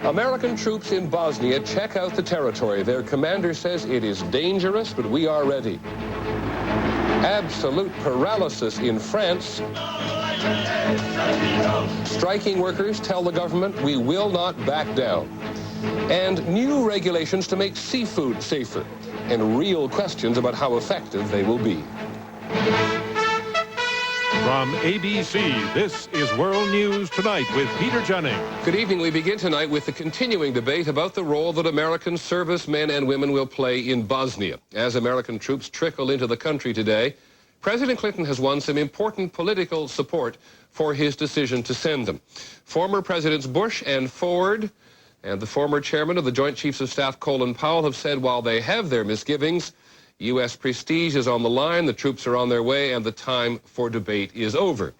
American troops in Bosnia check out the territory. Their commander says it is dangerous, but we are ready. Absolute paralysis in France. Striking workers tell the government we will not back down. And new regulations to make seafood safer. And real questions about how effective they will be. From ABC, this is World News Tonight with Peter Jennings. Good evening. We begin tonight with the continuing debate about the role that American servicemen and women will play in Bosnia. As American troops trickle into the country today, President Clinton has won some important political support for his decision to send them. Former Presidents Bush and Ford and the former chairman of the Joint Chiefs of Staff, Colin Powell, have said while they have their misgivings, U.S. prestige is on the line, the troops are on their way, and the time for debate is over.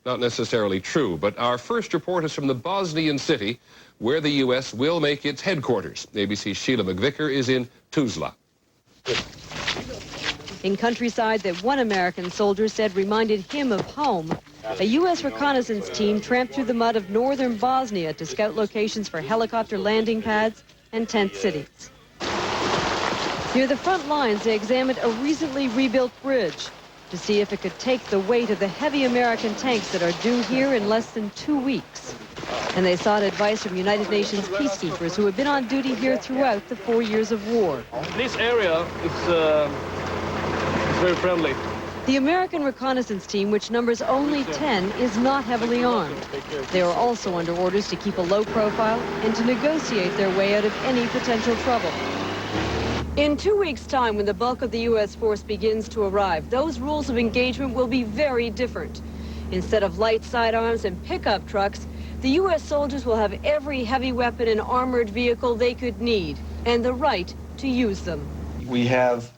Not necessarily true, but our first report is from the Bosnian city, where the U.S. will make its headquarters. ABC's Sheila McVicker is in Tuzla. In countryside that one American soldier said reminded him of home, a U.S. reconnaissance team tramped through the mud of northern Bosnia to scout locations for helicopter landing pads and tent cities. Near the front lines, they examined a recently rebuilt bridge to see if it could take the weight of the heavy American tanks that are due here in less than 2 weeks. And they sought advice from United Nations peacekeepers who have been on duty here throughout the 4 years of war. This area is very friendly. The American reconnaissance team, which numbers only 10, is not heavily armed. They are also under orders to keep a low profile and to negotiate their way out of any potential trouble. In 2 weeks' time, when the bulk of the U.S. force begins to arrive, those rules of engagement will be very different. Instead of light sidearms and pickup trucks, the U.S. soldiers will have every heavy weapon and armored vehicle they could need, and the right to use them. We have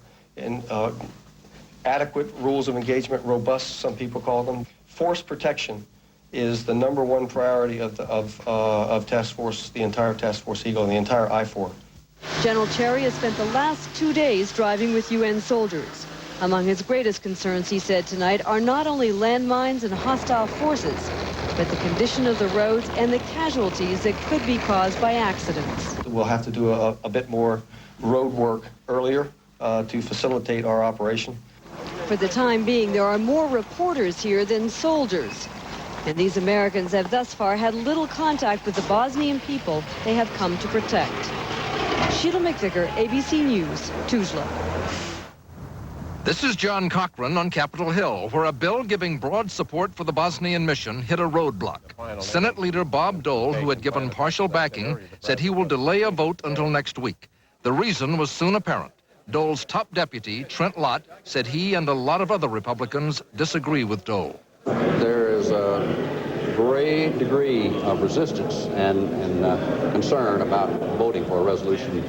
adequate rules of engagement, robust, some people call them. Force protection is the #1 priority of Task Force, the entire Task Force Eagle, and the entire I-4. General Cherry has spent the last 2 days driving with UN soldiers. Among his greatest concerns, he said tonight, are not only landmines and hostile forces, but the condition of the roads and the casualties that could be caused by accidents. We'll have to do a bit more road work earlier to facilitate our operation. For the time being, there are more reporters here than soldiers. And these Americans have thus far had little contact with the Bosnian people they have come to protect. Sheila McVicker, ABC News, Tuzla. This is John Cochran on Capitol Hill, where a bill giving broad support for the Bosnian mission hit a roadblock. Senate Leader Bob Dole, who had given partial backing, said he will delay a vote until next week. The reason was soon apparent. Dole's top deputy, Trent Lott, said he and a lot of other Republicans disagree with Dole. There is a great degree of resistance and concern about voting for a resolution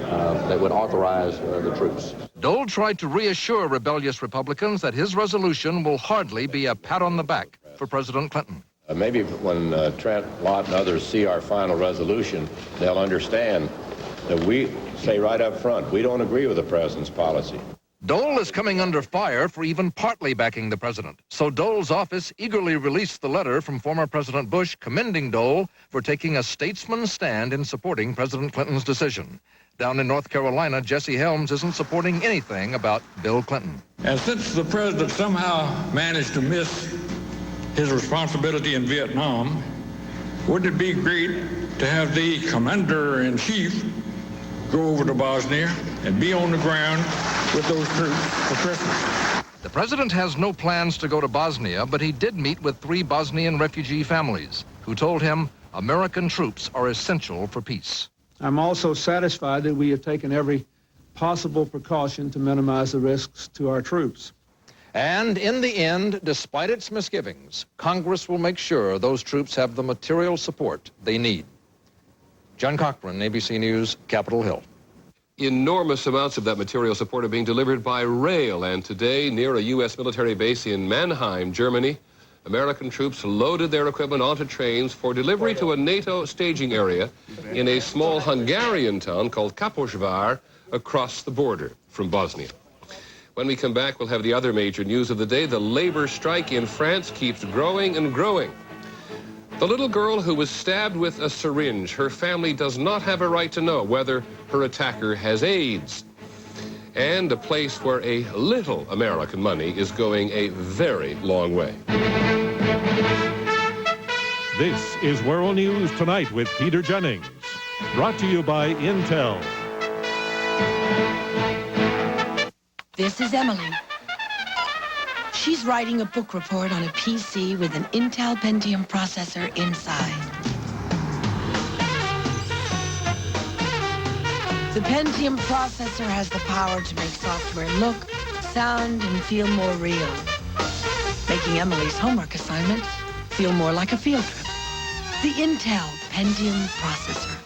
that would authorize the troops. Dole tried to reassure rebellious Republicans that his resolution will hardly be a pat on the back for President Clinton. Maybe when Trent Lott and others see our final resolution, they'll understand that we say right up front, we don't agree with the president's policy. Dole is coming under fire for even partly backing the president. So Dole's office eagerly released the letter from former President Bush commending Dole for taking a statesman's stand in supporting President Clinton's decision. Down in North Carolina, Jesse Helms isn't supporting anything about Bill Clinton. And since the president somehow managed to miss his responsibility in Vietnam, wouldn't it be great to have the commander-in-chief go over to Bosnia and be on the ground with those troops for Christmas? The president has no plans to go to Bosnia, but he did meet with 3 Bosnian refugee families who told him American troops are essential for peace. I'm also satisfied that we have taken every possible precaution to minimize the risks to our troops. And in the end, despite its misgivings, Congress will make sure those troops have the material support they need. John Cochran, ABC News, Capitol Hill. Enormous amounts of that material support are being delivered by rail, and today, near a U.S. military base in Mannheim, Germany, American troops loaded their equipment onto trains for delivery to a NATO staging area in a small Hungarian town called Kaposvár across the border from Bosnia. When we come back, we'll have the other major news of the day. The labor strike in France keeps growing and growing. The little girl who was stabbed with a syringe, her family does not have a right to know whether her attacker has AIDS. And a place where a little American money is going a very long way. This is World News Tonight with Peter Jennings. Brought to you by Intel. This is Emily. She's writing a book report on a PC with an Intel Pentium processor inside. The Pentium processor has the power to make software look, sound, and feel more real, making Emily's homework assignment feel more like a field trip. The Intel Pentium processor.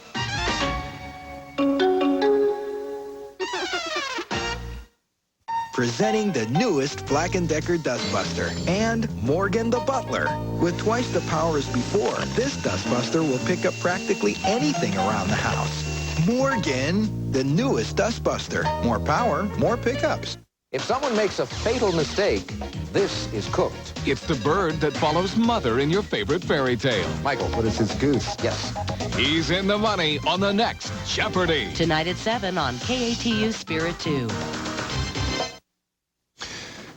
Presenting the newest Black & Decker Dustbuster and Morgan the Butler. With twice the power as before, this Dustbuster will pick up practically anything around the house. Morgan, the newest Dustbuster. More power, more pickups. If someone makes a fatal mistake, this is cooked. It's the bird that follows Mother in your favorite fairy tale. Michael. What is his goose? Yes. He's in the money on the next Jeopardy! Tonight at 7 on KATU Spirit 2.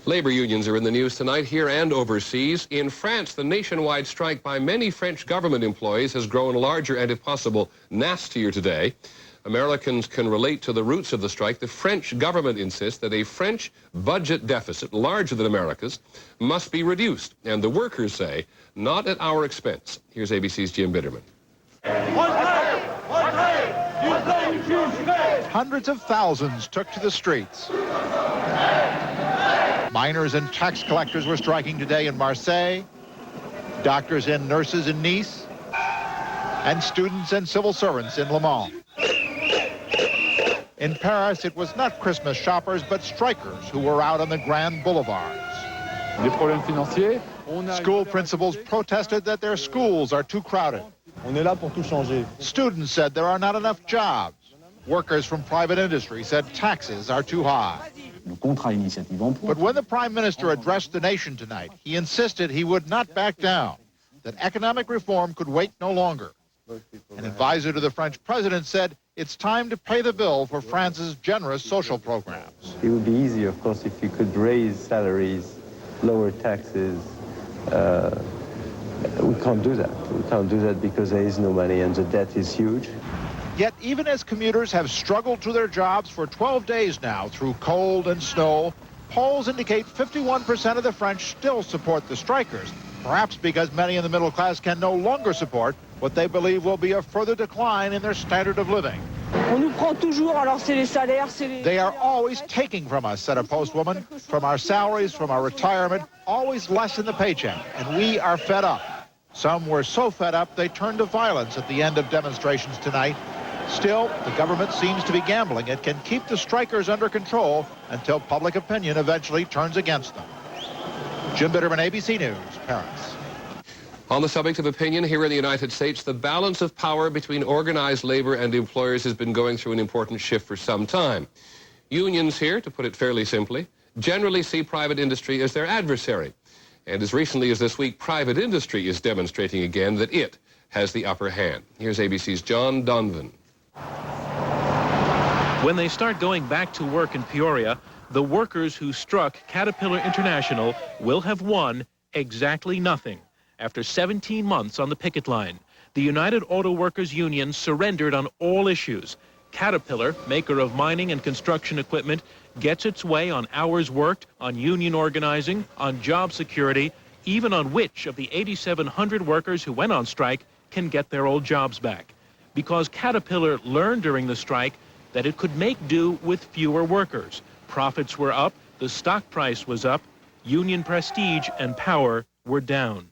Labor unions are in the news tonight here and overseas. In France, the nationwide strike by many French government employees has grown larger and, if possible, nastier today. Americans can relate to the roots of the strike. The French government insists that a French budget deficit, larger than America's, must be reduced. And the workers say, not at our expense. Here's ABC's Jim Bitterman. Hundreds of thousands took to the streets. Miners and tax collectors were striking today in Marseille, doctors and nurses in Nice, and students and civil servants in Le Mans. In Paris, it was not Christmas shoppers, but strikers who were out on the grand boulevards. School principals protested that their schools are too crowded. Students said there are not enough jobs. Workers from private industry said taxes are too high. But when the Prime Minister addressed the nation tonight, he insisted he would not back down, that economic reform could wait no longer. An advisor to the French president said it's time to pay the bill for France's generous social programs. It would be easy, of course, if you could raise salaries, lower taxes. We can't do that. We can't do that because there is no money and the debt is huge. Yet even as commuters have struggled to their jobs for 12 days now through cold and snow, polls indicate 51% of the French still support the strikers, perhaps because many in the middle class can no longer support what they believe will be a further decline in their standard of living. They are always taking from us, said a postwoman, from our salaries, from our retirement, always less in the paycheck, and we are fed up. Some were so fed up they turned to violence at the end of demonstrations tonight. Still, the government seems to be gambling it can keep the strikers under control until public opinion eventually turns against them. Jim Bitterman, ABC News, Paris. On the subject of opinion here in the United States, the balance of power between organized labor and employers has been going through an important shift for some time. Unions here, to put it fairly simply, generally see private industry as their adversary. And as recently as this week, private industry is demonstrating again that it has the upper hand. Here's ABC's John Donvan. When they start going back to work in Peoria, the workers who struck Caterpillar International will have won exactly nothing. After 17 months on the picket line, the United Auto Workers Union surrendered on all issues. Caterpillar, maker of mining and construction equipment, gets its way on hours worked, on union organizing, on job security, even on which of the 8,700 workers who went on strike can get their old jobs back. Because Caterpillar learned during the strike that it could make do with fewer workers. Profits were up, the stock price was up, union prestige and power were down.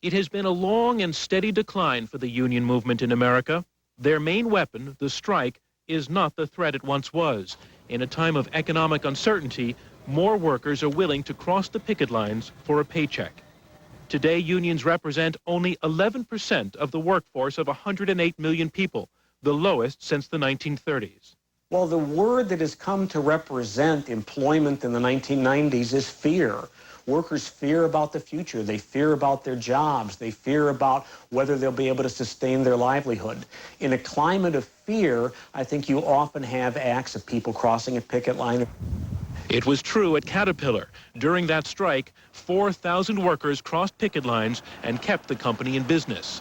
It has been a long and steady decline for the union movement in America. Their main weapon, the strike, is not the threat it once was. In a time of economic uncertainty, more workers are willing to cross the picket lines for a paycheck. Today, unions represent only 11% of the workforce of 108 million people, the lowest since the 1930s. Well, the word that has come to represent employment in the 1990s is fear. Workers fear about the future. They fear about their jobs. They fear about whether they'll be able to sustain their livelihood. In a climate of fear, I think you often have acts of people crossing a picket line. It was true at Caterpillar. During that strike, 4,000 workers crossed picket lines and kept the company in business.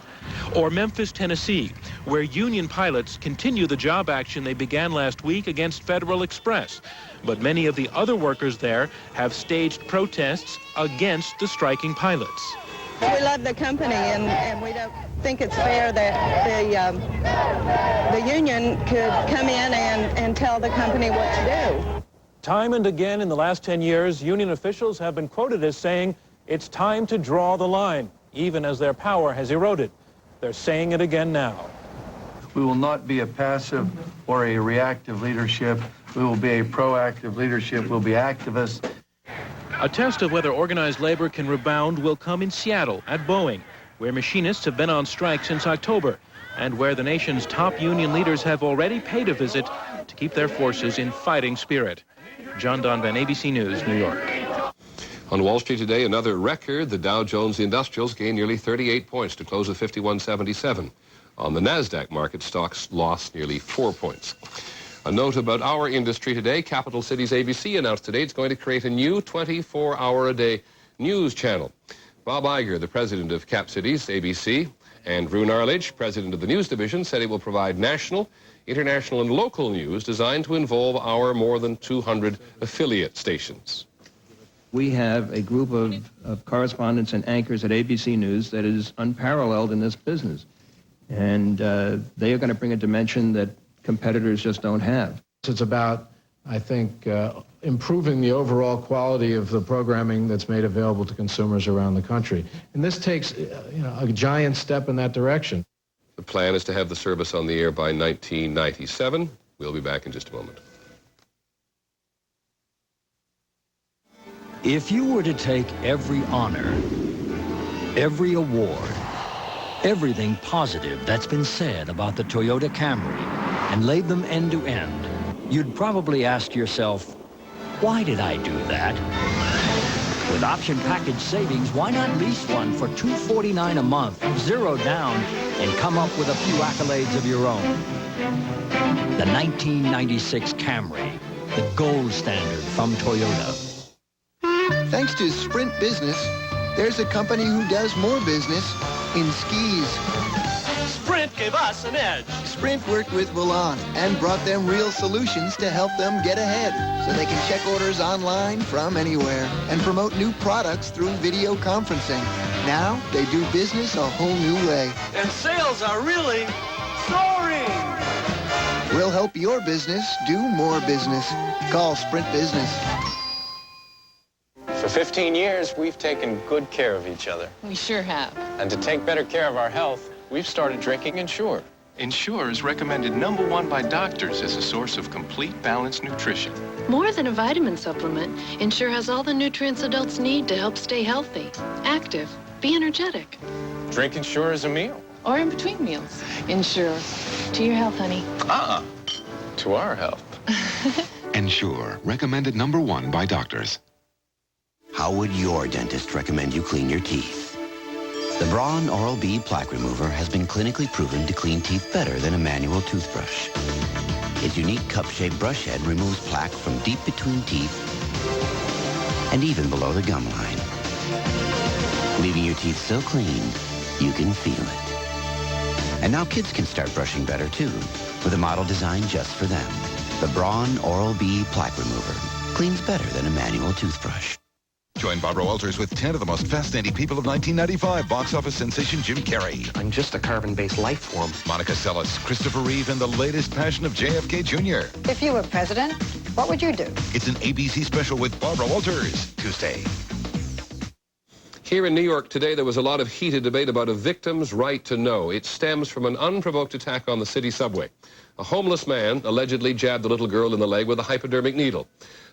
Or Memphis, Tennessee, where union pilots continue the job action they began last week against Federal Express. But many of the other workers there have staged protests against the striking pilots. We love the company, and we don't think it's fair that the union could come in and tell the company what to do. Time and again in the last 10 years, union officials have been quoted as saying it's time to draw the line, even as their power has eroded. They're saying it again now. We will not be a passive or a reactive leadership. We will be a proactive leadership. We'll be activists. A test of whether organized labor can rebound will come in Seattle at Boeing, where machinists have been on strike since October, and where the nation's top union leaders have already paid a visit to keep their forces in fighting spirit. John Donvan, ABC News, New York. On Wall Street today, another record. The Dow Jones Industrials gained nearly 38 points to close at 51.77. On the NASDAQ market, stocks lost nearly 4 points. A note about our industry today. Capital Cities ABC announced today it's going to create a new 24-hour-a-day news channel. Bob Iger, the president of Cap Cities ABC, and Rune Arledge, president of the news division, said it will provide national, international, and local news designed to involve our more than 200 affiliate stations. We have a group of correspondents and anchors at ABC News that is unparalleled in this business. And they are going to bring a dimension that competitors just don't have. It's about, I think, improving the overall quality of the programming that's made available to consumers around the country. And this takes, a giant step in that direction. The plan is to have the service on the air by 1997. We'll be back in just a moment. If you were to take every honor, every award, everything positive that's been said about the Toyota Camry and laid them end to end, you'd probably ask yourself, why did I do that? With option package savings, why not lease one for $249 a month, zero down, and come up with a few accolades of your own? The 1996 Camry, the gold standard from Toyota. Thanks to Sprint Business, there's a company who does more business in skis. Sprint gave us an edge. Sprint worked with Volant and brought them real solutions to help them get ahead so they can check orders online from anywhere and promote new products through video conferencing. Now they do business a whole new way. And sales are really soaring. We'll help your business do more business. Call Sprint Business. For 15 years, we've taken good care of each other. We sure have. And to take better care of our health, we've started drinking Ensure. Ensure is recommended #1 by doctors as a source of complete, balanced nutrition. More than a vitamin supplement, Ensure has all the nutrients adults need to help stay healthy, active, be energetic. Drink Ensure as a meal. Or in between meals. Ensure. To your health, honey. To our health. Ensure, recommended #1 by doctors. How would your dentist recommend you clean your teeth? The Braun Oral-B Plaque Remover has been clinically proven to clean teeth better than a manual toothbrush. Its unique cup-shaped brush head removes plaque from deep between teeth and even below the gum line, leaving your teeth so clean you can feel it. And now kids can start brushing better too, with a model designed just for them. The Braun Oral-B Plaque Remover cleans better than a manual toothbrush. Join Barbara Walters with 10 of the most fascinating people of 1995. Box office sensation Jim Carrey. I'm just a carbon-based life form. Monica Seles, Christopher Reeve, and the latest passion of JFK Jr. If you were president, what would you do? It's an ABC special with Barbara Walters, Tuesday. Here in New York today, there was a lot of heated debate about a victim's right to know. It stems from an unprovoked attack on the city subway. A homeless man allegedly jabbed a little girl in the leg with a hypodermic needle.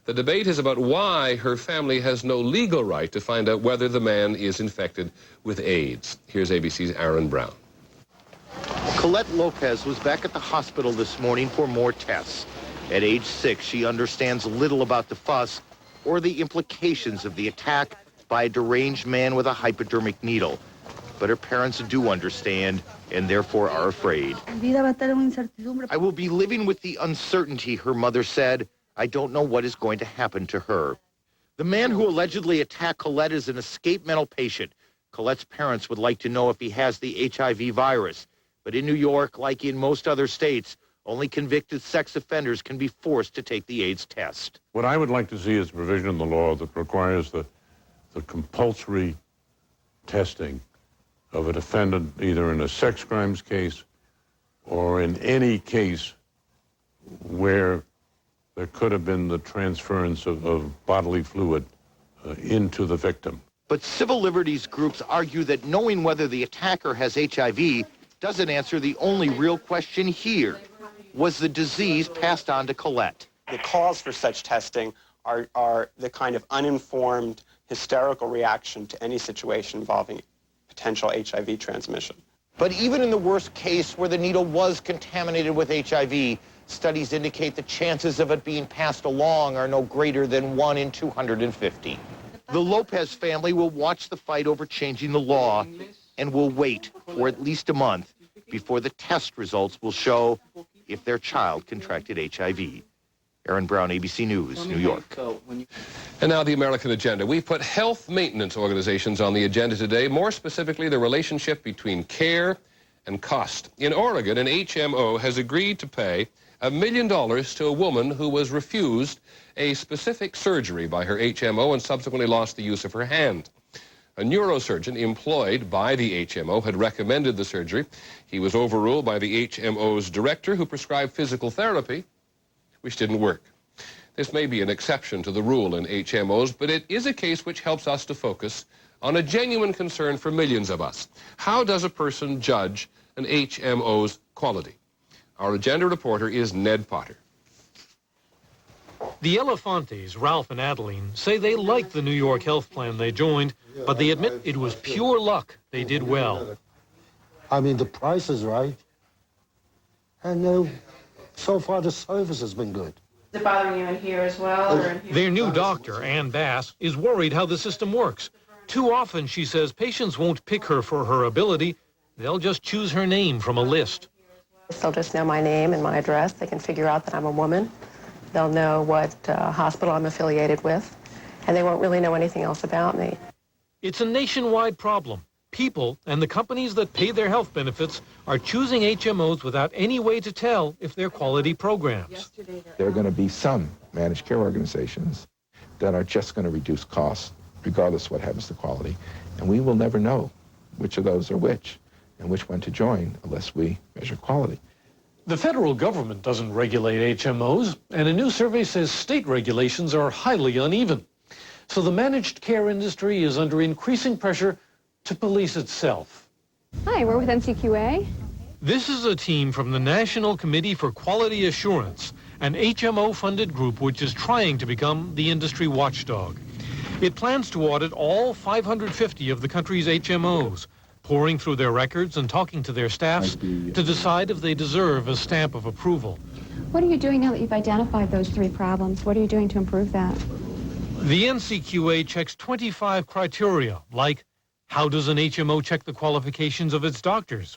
The debate is about why her family has no legal right to find out whether the man is infected with AIDS. Here's ABC's Aaron Brown. Colette Lopez was back at the hospital this morning for more tests. At age 6, she understands little about the fuss or the implications of the attack by a deranged man with a hypodermic needle. But her parents do understand and therefore are afraid. I will be living with the uncertainty, her mother said. I don't know what is going to happen to her. The man who allegedly attacked Colette is an escaped mental patient. Colette's parents would like to know if he has the HIV virus. But in New York, like in most other states, only convicted sex offenders can be forced to take the AIDS test. What I would like to see is a provision in the law that requires the compulsory testing of a defendant either in a sex crimes case or in any case where there could have been the transference of bodily fluid into the victim. But civil liberties groups argue that knowing whether the attacker has HIV doesn't answer the only real question here. Was the disease passed on to Colette? The calls for such testing are the kind of uninformed, hysterical reaction to any situation involving potential HIV transmission. But even in the worst case where the needle was contaminated with HIV, studies indicate the chances of it being passed along are no greater than 1 in 250. The Lopez family will watch the fight over changing the law and will wait for at least a month before the test results will show if their child contracted HIV. Aaron Brown, ABC News, New York. And now the American agenda. We've put health maintenance organizations on the agenda today, more specifically the relationship between care and cost. In Oregon, an HMO has agreed to pay $1 million to a woman who was refused a specific surgery by her HMO and subsequently lost the use of her hand. A neurosurgeon employed by the HMO had recommended the surgery. He was overruled by the HMO's director, who prescribed physical therapy, which didn't work. This may be an exception to the rule in HMOs, but it is a case which helps us to focus on a genuine concern for millions of us. How does a person judge an HMO's quality? Our agenda reporter is Ned Potter. The Elefantes, Ralph and Adeline, say they like the New York health plan they joined, but they admit it was pure luck they did well. I mean, the price is right. And so far the service has been good. Is it bothering you in here as well? Or in here? Their new doctor, Ann Bass, is worried how the system works. Too often, she says, patients won't pick her for her ability. They'll just choose her name from a list. They'll just know my name and my address. They can figure out that I'm a woman. They'll know what hospital I'm affiliated with, and they won't really know anything else about me. It's a nationwide problem. People and the companies that pay their health benefits are choosing HMOs without any way to tell if they're quality programs. There are going to be some managed care organizations that are just going to reduce costs, regardless of what happens to quality, and we will never know which of those are which and which one to join unless we measure quality. The federal government doesn't regulate HMOs, and a new survey says state regulations are highly uneven. So the managed care industry is under increasing pressure to police itself. Hi, we're with NCQA. This is a team from the National Committee for Quality Assurance, an HMO-funded group which is trying to become the industry watchdog. It plans to audit all 550 of the country's HMOs, pouring through their records and talking to their staffs to decide if they deserve a stamp of approval. What are you doing now that you've identified those 3 problems? What are you doing to improve that? The NCQA checks 25 criteria, like how does an HMO check the qualifications of its doctors?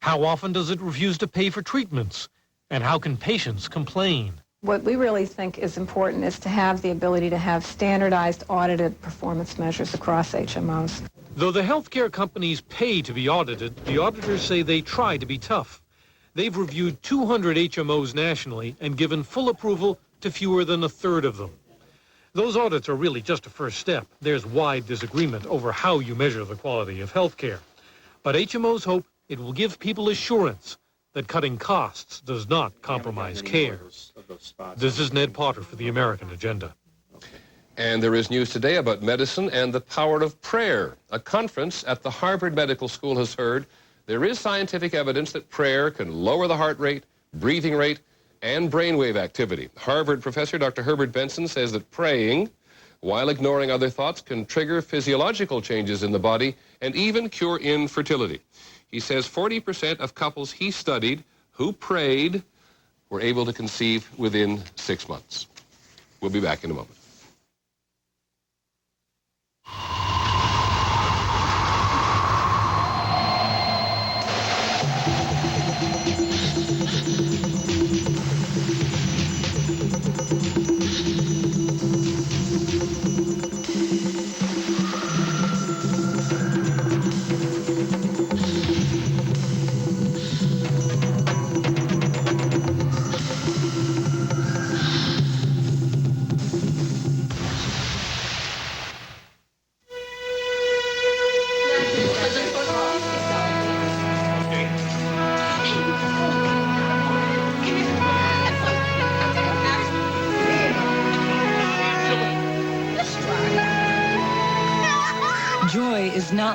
How often does it refuse to pay for treatments? And how can patients complain? What we really think is important is to have the ability to have standardized audited performance measures across HMOs. Though the healthcare companies pay to be audited, the auditors say they try to be tough. They've reviewed 200 HMOs nationally and given full approval to fewer than a third of them. Those audits are really just a first step. There's wide disagreement over how you measure the quality of healthcare. But HMOs hope it will give people assurance that cutting costs does not compromise care. This is Ned Potter for the American Agenda. And there is news today about medicine and the power of prayer. A conference at the Harvard Medical School has heard there is scientific evidence that prayer can lower the heart rate, breathing rate, and brainwave activity. Harvard professor Dr. Herbert Benson says that praying, while ignoring other thoughts, can trigger physiological changes in the body and even cure infertility. He says 40% of couples he studied who prayed were able to conceive within 6 months. We'll be back in a moment.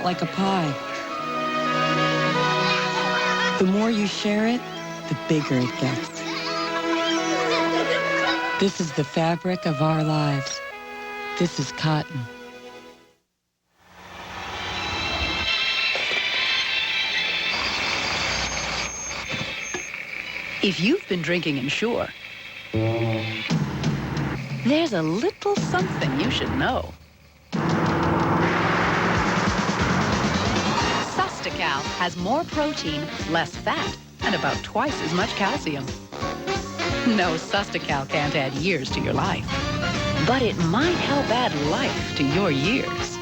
out like a pie. The more you share it, the bigger it gets. This is the fabric of our lives. This is cotton. If you've been drinking Ensure, there's a little something you should know. Sustacal has more protein, less fat, and about twice as much calcium. No, Sustacal can't add years to your life, but it might help add life to your years.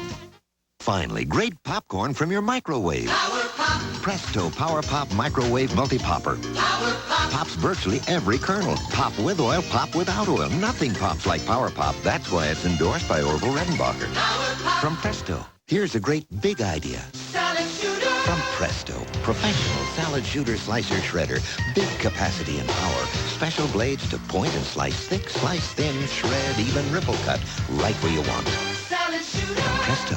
Finally, great popcorn from your microwave. Power Pop. Presto Power Pop Microwave Multi-Popper. Power Pop. Pops virtually every kernel. Pop with oil, pop without oil. Nothing pops like Power Pop. That's why it's endorsed by Orville Redenbacher. Power Pop. From Presto, here's a great big idea. Salad shooter. From Presto, professional salad shooter slicer shredder. Big capacity and power. Special blades to point and slice thick, slice thin, shred, even ripple cut. Right where you want. Salad shooter. From Presto.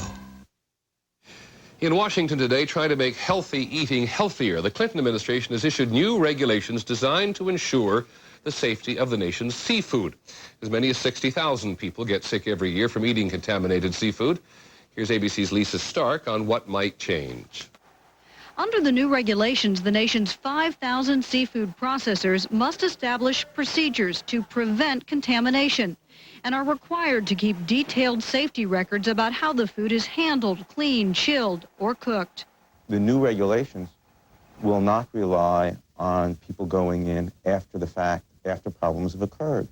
In Washington today, trying to make healthy eating healthier, the Clinton administration has issued new regulations designed to ensure the safety of the nation's seafood. As many as 60,000 people get sick every year from eating contaminated seafood. Here's ABC's Lisa Stark on what might change. Under the new regulations, the nation's 5,000 seafood processors must establish procedures to prevent contamination and are required to keep detailed safety records about how the food is handled, cleaned, chilled, or cooked. The new regulations will not rely on people going in after the fact, after problems have occurred.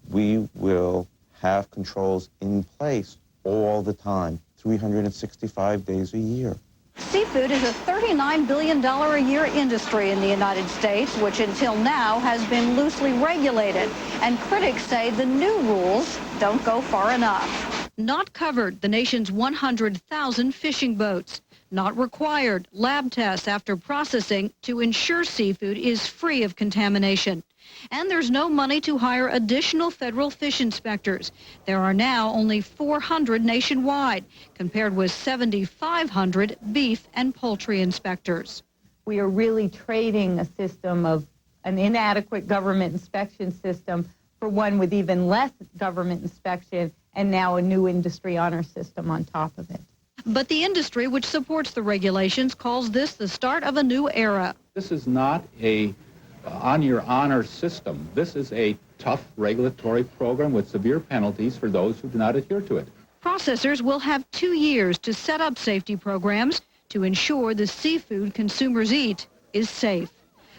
We will have controls in place all the time, 365 days a year. Seafood is a $39 billion a year industry in the United States, which until now has been loosely regulated. And critics say the new rules don't go far enough. Not covered, the nation's 100,000 fishing boats. Not required, lab tests after processing to ensure seafood is free of contamination. And there's no money to hire additional federal fish inspectors. There are now only 400 nationwide, compared with 7,500 beef and poultry inspectors. We are really trading a system of an inadequate government inspection system for one with even less government inspection and now a new industry honor system on top of it. But the industry, which supports the regulations, calls this the start of a new era. This is not a on your honor system. This is a tough regulatory program with severe penalties for those who do not adhere to it. Processors will have 2 years to set up safety programs to ensure the seafood consumers eat is safe.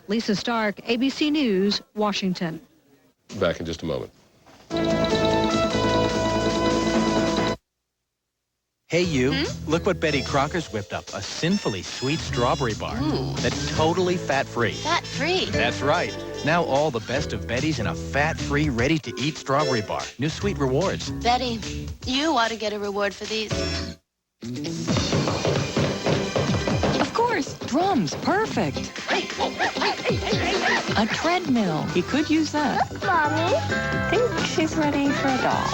Lisa Stark, ABC News, Washington. Back in just a moment. Hey, you, look what Betty Crocker's whipped up, a sinfully sweet strawberry bar that's totally fat-free. Fat-free? That's right. Now all the best of Betty's in a fat-free, ready-to-eat strawberry bar. New sweet rewards. Betty, you ought to get a reward for these. Of course, drums, perfect. A treadmill, he could use that. Mommy? I think she's ready for a doll.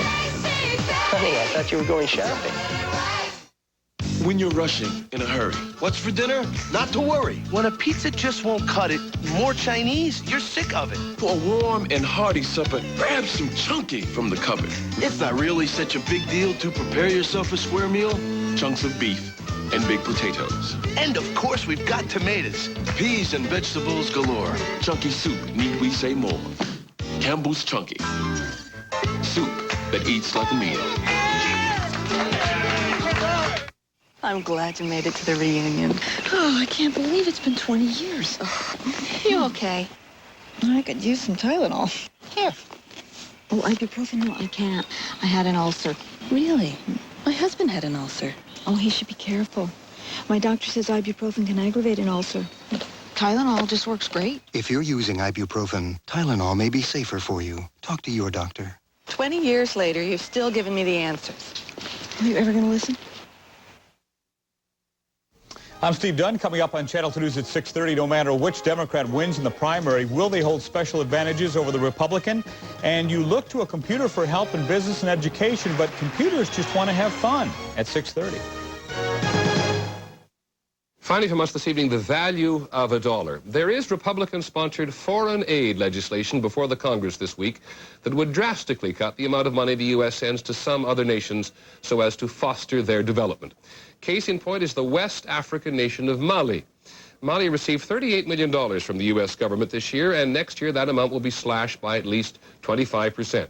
Honey, I thought you were going shopping. When you're rushing in a hurry, what's for dinner? Not to worry. When a pizza just won't cut it, more Chinese, you're sick of it. For a warm and hearty supper, grab some Chunky from the cupboard. It's not really such a big deal to prepare yourself a square meal. Chunks of beef and big potatoes. And of course, we've got tomatoes, peas and vegetables galore. Chunky soup, need we say more? Campbell's Chunky. Soup that eats like a meal. I'm glad you made it to the reunion. Oh, I can't believe it's been 20 years. Oh. You okay? I could use some Tylenol. Here. Oh, ibuprofen? No, I can't. I had an ulcer. Really? My husband had an ulcer. Oh, he should be careful. My doctor says ibuprofen can aggravate an ulcer. But Tylenol just works great. If you're using ibuprofen, Tylenol may be safer for you. Talk to your doctor. 20 years later, you've still given me the answers. Are you ever going to listen? I'm Steve Dunn. Coming up on Channel 2 News at 6:30, no matter which Democrat wins in the primary, will they hold special advantages over the Republican? And you look to a computer for help in business and education, but computers just want to have fun at 6:30. Finally from us this evening, the value of a dollar. There is Republican-sponsored foreign aid legislation before the Congress this week that would drastically cut the amount of money the U.S. sends to some other nations so as to foster their development. Case in point is the West African nation of Mali. Mali received $38 million from the U.S. government this year, and next year that amount will be slashed by at least 25%.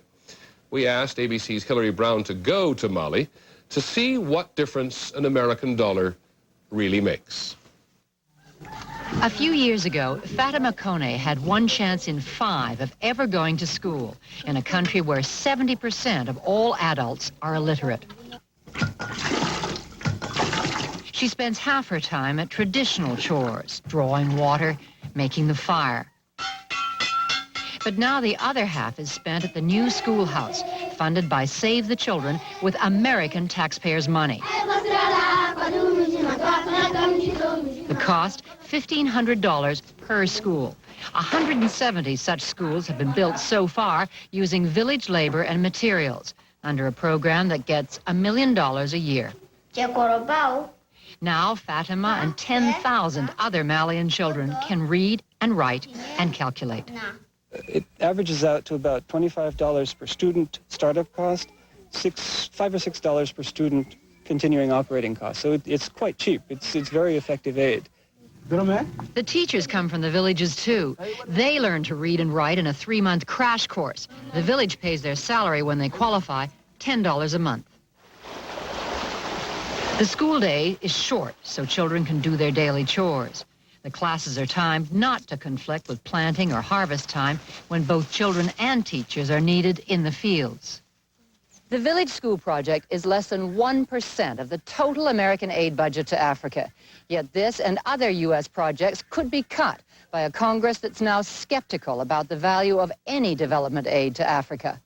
We asked ABC's Hillary Brown to go to Mali to see what difference an American dollar really makes. A few years ago, Fatima Kone had one chance in 5 of ever going to school in a country where 70% of all adults are illiterate. She spends half her time at traditional chores, drawing water, making the fire. But now the other half is spent at the new schoolhouse, funded by Save the Children with American taxpayers' money. The cost, $1,500 per school. 170 such schools have been built so far using village labor and materials under a program that gets $1 million a year. Now Fatima and 10,000 other Malian children can read and write and calculate. It averages out to about $25 per student startup cost, $5 or $6 per student continuing operating cost. So it's quite cheap. It's very effective aid. The teachers come from the villages too. They learn to read and write in a 3-month crash course. The village pays their salary when they qualify, $10 a month. The school day is short, so children can do their daily chores. The classes are timed not to conflict with planting or harvest time when both children and teachers are needed in the fields. The Village School Project is less than 1% of the total American aid budget to Africa. Yet this and other U.S. projects could be cut by a Congress that's now skeptical about the value of any development aid to Africa.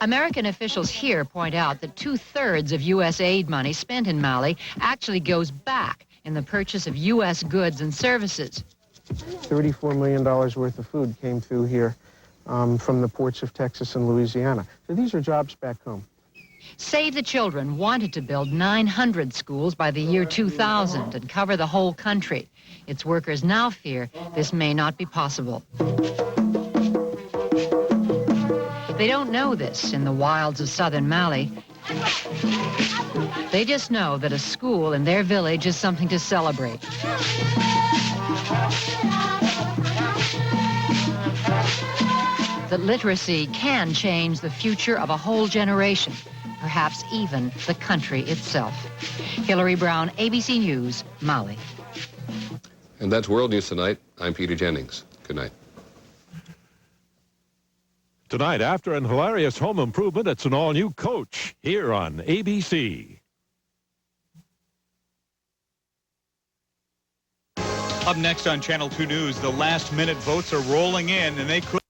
American officials here point out that 2/3 of U.S. aid money spent in Mali actually goes back in the purchase of U.S. goods and services. $34 million worth of food came through here from the ports of Texas and Louisiana. So these are jobs back home. Save the Children wanted to build 900 schools by the year 2000 and cover the whole country. Its workers now fear this may not be possible. They don't know this in the wilds of southern Mali. They just know that a school in their village is something to celebrate. That literacy can change the future of a whole generation, perhaps even the country itself. Hillary Brown, ABC News, Mali. And that's World News Tonight. I'm Peter Jennings. Good night. Tonight, after an hilarious home improvement, it's an all-new Coach here on ABC. Up next on Channel 2 News, the last-minute votes are rolling in, and they could